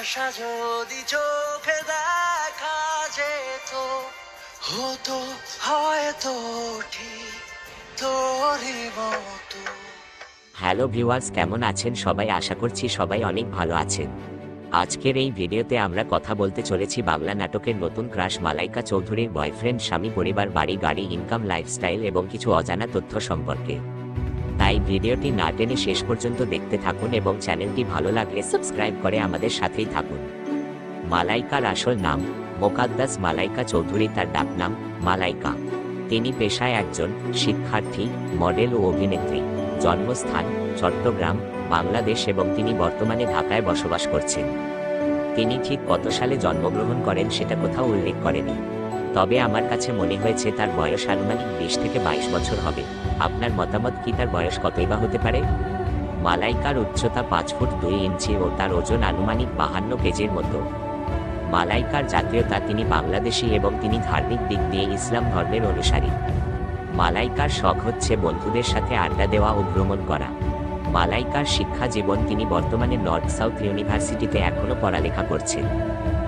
ভালোবাসা যদি চোখে দেখা যেত, হতো হয়তো ঠিক তোরই মতো। হ্যালো ভিউয়ার্স, কেমন আছেন সবাই? আশা করছি সবাই অনেক ভালো আছেন। আজকের এই ভিডিওতে আমরা কথা বলতে চলেছি বাংলা নাটকের নতুন ক্রাশ মালাইকা চৌধুরীর বয়ফ্রেন্ড, স্বামী, পরিবার, বাড়ি গাড়ি, ইনকাম, লাইফস্টাইল এবং কিছু অজানা তথ্য সম্পর্কে। তাই ভিডিওটি না টেনে শেষ পর্যন্ত দেখতে থাকুন এবং চ্যানেলটি ভালো লাগলে সাবস্ক্রাইব করে আমাদের সাথেই থাকুন। মালাইকার আসল নাম মোকাদ্দাস মালাইকা চৌধুরী, তার ডাকনাম মালাইকা। তিনি পেশায় একজন শিক্ষার্থী, মডেল ও অভিনেত্রী। জন্মস্থান চট্টগ্রাম, বাংলাদেশ এবং তিনি বর্তমানে ঢাকায় বসবাস করছেন। তিনি ঠিক কত সালে জন্মগ্রহণ করেন সেটা কোথাও উল্লেখ করেনি, তবে আমার কাছে মনে হয়েছে তার বয়স আনুমানিক 20 থেকে 22 বছর হবে। আপনার মতামত কি? তার বয়স কতই বা হতে পারে? মালাইকার উচ্চতা 5 ফুট 2 ইঞ্চি ও তার ওজন আনুমানিক 52 কেজির মতো। মালাইকার জাতীয়তা তিনি বাংলাদেশী এবং তিনি ধার্মিক দিক দিয়ে ইসলাম ধর্মের অনুসারী। মালাইকার শখ হচ্ছে বন্ধুদের সাথে আড্ডা দেওয়া ও ভ্রমণ করা। মালাইকার শিক্ষা জীবন, তিনি বর্তমানে নর্থ সাউথ ইউনিভার্সিটিতে এখনও পড়ালেখা করছেন।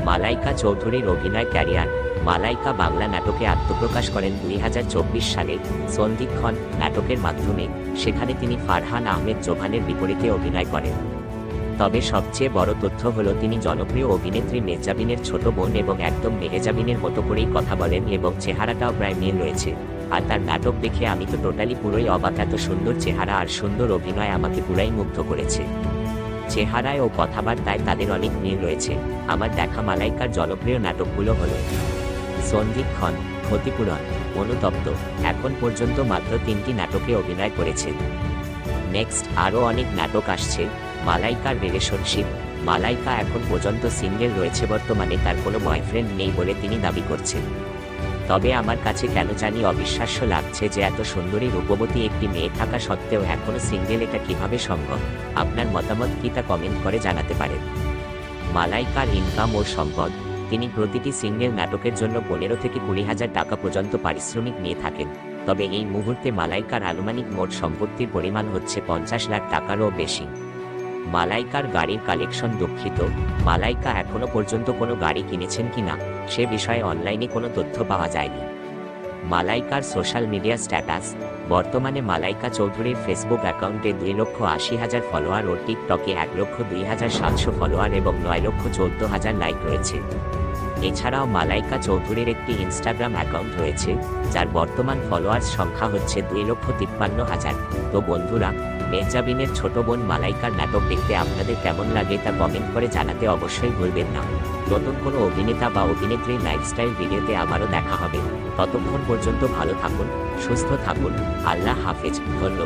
মালাইকা চৌধুরীর অভিনয় ক্যারিয়ার। মালাইকা বাংলা নাটকে আত্মপ্রকাশ করেন 2024 সালে সন্ধিক্ষণ নাটকের মাধ্যমে। সেখানে তিনি ফারহান আহমেদ জোভানের বিপরীতে অভিনয় করেন। তবে সবচেয়ে বড় তথ্য হলো তিনি জনপ্রিয় অভিনেত্রী মেহজাবিনের ছোট বোন এবং একদম মেহজাবিনের মতো করেই কথা বলেন এবং চেহারাটাও প্রায় মিল রয়েছে। আর তার নাটক দেখে আমি তো পুরোই অবাক। এত সুন্দর চেহারা আর সুন্দর অভিনয় আমাকে পুরাই মুগ্ধ করেছে। চেহারায় ও কথাবার্তায় তাদের অনেক মিল রয়েছে। আমার দেখা মালাইকার জনপ্রিয় নাটকগুলো হলো সন্ধিক্ষণ, ক্ষতিপূরণ, অনুতপ্ত। এখন পর্যন্ত মাত্র 3টি নাটকে অভিনয় করেছেন। নেক্সট আরও অনেক নাটক আসছে। মালাইকার রিলেশনশিপ। মালাইকা এখন পর্যন্ত সিঙ্গেল রয়েছে, বর্তমানে তার কোনো বয়ফ্রেন্ড নেই বলে তিনি দাবি করছেন। তবে আমার কাছে কেন জানি অবিশ্বাস্য লাগছে যে এত সুন্দরী রূপবতী একটি মেয়ে থাকা সত্ত্বেও এখনও সিঙ্গেল। এটা কিভাবে সম্ভব? আপনার মতামত কি তা কমেন্ট করে জানাতে পারেন। মালাইকার ইনকাম ও সম্পদ। তিনি প্রতিটি সিঙ্গেল নাটকের জন্য 15 থেকে 20,000 টাকা পর্যন্ত পারিশ্রমিক নিয়ে থাকেন। তবে এই মুহূর্তে মালাইকার আনুমানিক মোট সম্পত্তির পরিমাণ হচ্ছে 50 লাখ টাকারও বেশি। মালাইকার গাড়ির কালেকশন। দুঃখিত, মালাইকা এখনো পর্যন্ত কোনো গাড়ি কিনেছেন কিনা সে বিষয়ে অনলাইনে কোনো তথ্য পাওয়া যায়নি। মালাইকার সোশ্যাল মিডিয়া স্ট্যাটাস। বর্তমানে মালাইকা চৌধুরীর ফেসবুক অ্যাকাউন্টে 2,80,000 ফলোয়ার ও টিকটকে 1,02,700 ফলোয়ার এবং 9,14,000 লাইক রয়েছে। এছাড়াও মালাইকা চৌধুরীর একটি ইনস্টাগ্রাম অ্যাকাউন্ট রয়েছে, যার বর্তমান ফলোয়ার্স সংখ্যা হচ্ছে 2,53,000। তো বন্ধুরা, মেহজাবিনের ছোট বোন মালাইকার নাটক দেখতে আপনাদের কেমন লাগে তা কমেন্ট করে জানাতে অবশ্যই ভুলবেন না। নতুন কোনো অভিনেতা বা অভিনেত্রীর লাইফস্টাইল ভিডিওতে আবারও দেখা হবে। ততক্ষণ পর্যন্ত ভালো থাকুন, সুস্থ থাকুন। আল্লাহ হাফেজ। ধন্যবাদ।